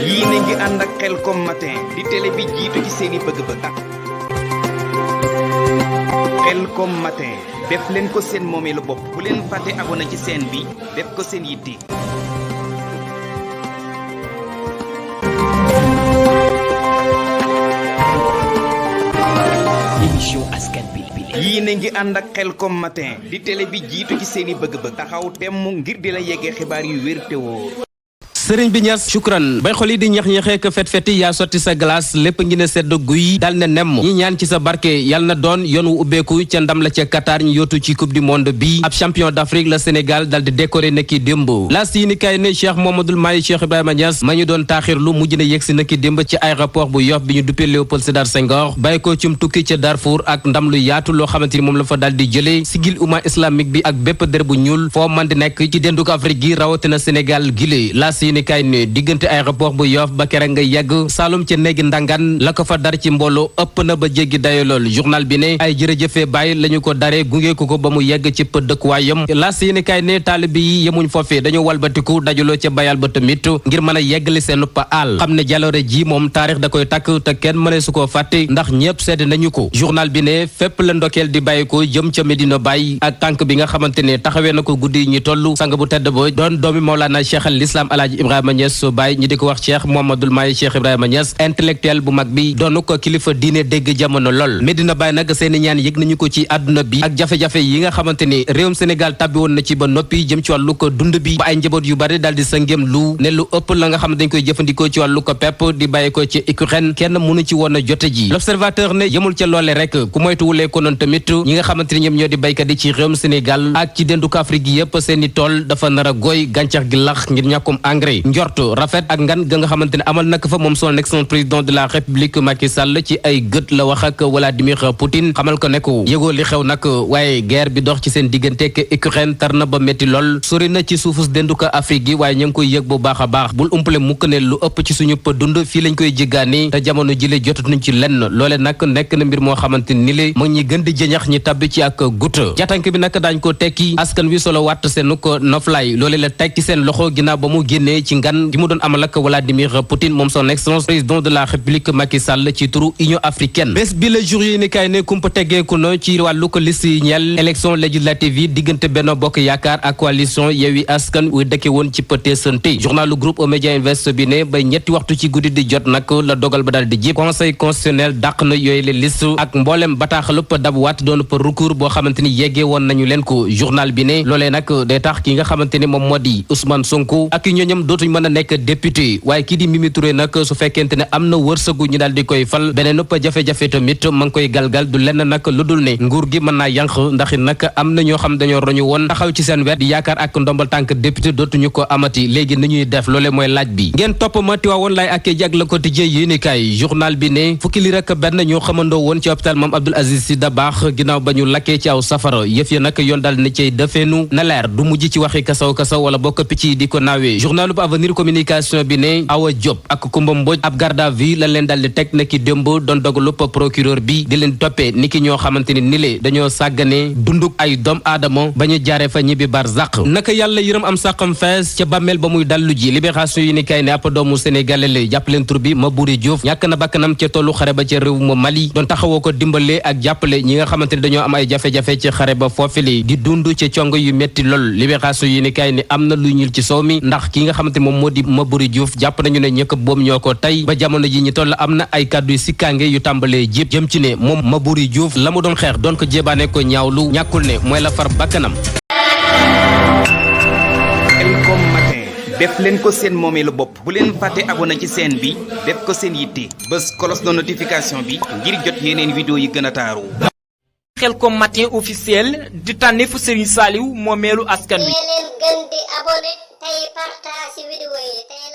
yéen a ngi ànd ak Khelcom matin di télé bi jiitu ci seeni bëgg-bëgg. Khelcom matin def leen ko seen moomeelu bopp bu leen fàtte abonné ci chaîne bi def ko seen yitte. émission askan bi yéen a ngi ànd ak Khelcom matin di télé bi jiitu ci seeni bëgg-bëgg taxaw temm ngir di la yeggee xibaar yu wér te wóor. sëriñ bi ñas shukran bay xol yi di ñax-ñaxee ko fet-feti yaa sotti sa glace lépp ngi ne sedd guy dal ne nemm ñi ñaan ci sa barke yàlla na doon yoon wu ubbeeku ca ndam la ca Qatar ñu yóotu ci coupe du monde bi ab champion d'Afrique la Sénégal dal di décoré nekki démb laas yi ni kay ne Cheikh Mouhamadoul Mahi Cheikh Ibrahima Niass ma ñu doon taaxirlu mujj na yegsi nekki démb ci aéroport bu Yoff bi ñu duppee Léopold Sédar Senghor bàyyi ko cum tukki ca Darfour ak ndam lu yaatu loo xamante ni moom la fa dal di jëlee sigil umma islamique bi ak bépp der bu ñuul foo man di nekk ci denduk Afrique gi rawatina Sénégal gile laas yi ni kay ne diggante aéroport bu Yoff ba kere nga yegg Saloum ca néegi ndangaan la ko fa dar ci mbooloo ëpp na ba jéggi dayo lool journal bi ne ay jërëjëfee bàyyi la ñu ko daree gunge ko ba mu yegg ci pë dëkkuwaayam laas yéeni kaay ne taalibe yi yemuñ foofee dañu walbatiku dajaloo ca bayal ba tamit ngir mën a yeggali seen pa aal xam ne jaloore ji moom taarix da koy takk te kenn mëne su koo fàtte ndax ñëpp sedd nañu ko journal bi ne fépp la ndokeel di bàyyi ko jëm ca Medina Baye ak tànk bi nga xamante ne taxawee na ko guddi ñi toll sang bu tedd ba doon doomi Mawlana Cheikh al Islam Alaaji Ibrahima Niass Baye ñi di ko wax Cheikh Mouhamadoul Mahi Cheikh Ibrahima Niass intellectuel bu mag bi doonu ko kilifa diine dégg jamono lool Medina Baye nag seeni ñaan yëg nañu ko ci àdduna bi ak jafe-jafe yi nga xamante ni réewum Sénégal tabbi woon na ci ba noppi jëm ci wàllu ko dund bi ba ay njaboot yu bari daal di sëngéem lu ne lu ëpp la nga xam dañ koy jëfandikoo ci wàllu ko pepp di bàyyi ko ci Ukraine kenn mënu ci woon a jote ji l'observateur ne yemul ca loole rek ku moytuwulee ko noonu tamit ñi nga xamante ni ñoom ñoo di baykat yi ci réewum Sénégal ak ci dendu Afrique gi yëpp seeni tool dafa nar a gooy gàncax gi lax ngir ñàkkum engrais njort rafet ak ngan ga nga xamante ne amal na ko fa moom son excellence président de la république Macky Sall ci ay gët la wax ak Vladimir Poutine xamal ko ne ko yëgoo li xew nag waaye guerre bi dox ci seen diggante ak Ukraine tar na ba métti lool sori na ci suufus denduka Afrique gi waaye ñu ngi koy yëg bu baax a baax bul umpale mukk ne lu ëpp ci suñu pa dund fii lañ koy jéggaani te jamono jile jotut nañ ci lenn loole nag nekk na mbir moo xamante ni le mu ngi gën di jëñax ñi tabbi ci ak gutta jatank bi nag daañ ko tekki askan wi solo wàtt seenu ko noflaay loole la tekki seen loxo ginnaaw ba mu génnee ci ngan gi mu doon amal ak Vladimir Poutine moom son excellence président de la république Macky Sall ci turu Union africaine bés bi la jour yi ni kay ne kumpa teggeeku na ci wàllu ko liste yi ñeel élection législative yi diggante Benno Bokk Yaakaar ak coalition Yewwi Askan Wi dëkke woon ci pëtee santé journalu groupe Média Invest bi ne ba ñetti waxtu ci guddi di jot nag la dogal ba daal di jib conseil constitutionnel dàq na yooyu le liste ak mboolem bataaxalup dab waat doon pa recours boo xamante ni yeggee woon nañu leen ko journal bi ne loolee nag day tax ki nga xamante ni moom moo di Ousmane Sonko ak ñooñam dootuñ mën a nekk député waaye kii di Mimi Touré nag su fekkente ne am na wërsëgu ñu daal di koy fal beneen ëpp jafe-jafe tamit ma ngi koy galgal du lenn nag lu dul ne nguur gi mën naa yànq ndax it nag am na ñoo xam dañoo roñu woon taxaw ci seen wet di yaakaar ak ndombal tànk député dootuñu ko amati léegi ni ñuy def loole mooy laaj bi ngeen topp ma Tiwaawoon laay ak jag la quotidien yéenekaay journal bi ne fukki li rek benn ñoo xamandoo woon ci hôpital Mame Abdoul Aziz Sy Dabakh ginnaaw ba ñu lakkee ci aw safara yëf ya nag yoon daal ni cay defeenu na leer du mujj ci waxi kasaw wala bokk picc yi di ko naawee journal bu avenir communication bi ne Awa Diop ak Kumba Mbodj ab garde à vue la leen daal di teg niki démb doon dogalu procureur bi di leen toppee niki ñoo xamante ni le dañoo sàggane dunduk ay doom aadama ba ñu jaaree fa ñibbi barzaq naka yàlla yërëm am sàqam fees ca bàmmeel ba muy dallu ji libération yi ni kay ne ab doomu sénégalais la jàpp leen tur bi Maboury Diouf ñàkk na bakkanam ca tollu xare ba ca réew ma Mali doon taxawoo ko dimbalee ak jàppale ñi nga xamante ni dañoo am ay jafe-jafe ci xare ba foofile di dund ca cong yu metti lool libération yi ni kay ne am na lu ñul ci soow mi ndax ki nga xamante moom moo di Maboury Diouf jàpp nañu ne ñëkk boom ñoo ko tey ba jamono ji ñi toll am na ay kàddu yu sikkaange yu tàmbalee jib jëm ci ne moom Maboury Diouf la mu doon xeex doon ko jébaane ko ñaawlu ñàkkul ne mooy la far bakkanam Khelcom matin def leen ko seen moomeelu bopp bu leen fàtte abonné ci chaîne bi def ko seen yitte bés cloche de notification bi ngir jot yeneen vidéo yi gën a taaru Khelcom matin officiel di tànneefu Serigne Saliou moomeelu askan wi. leen gën di abonné tey partage vidéo yi tey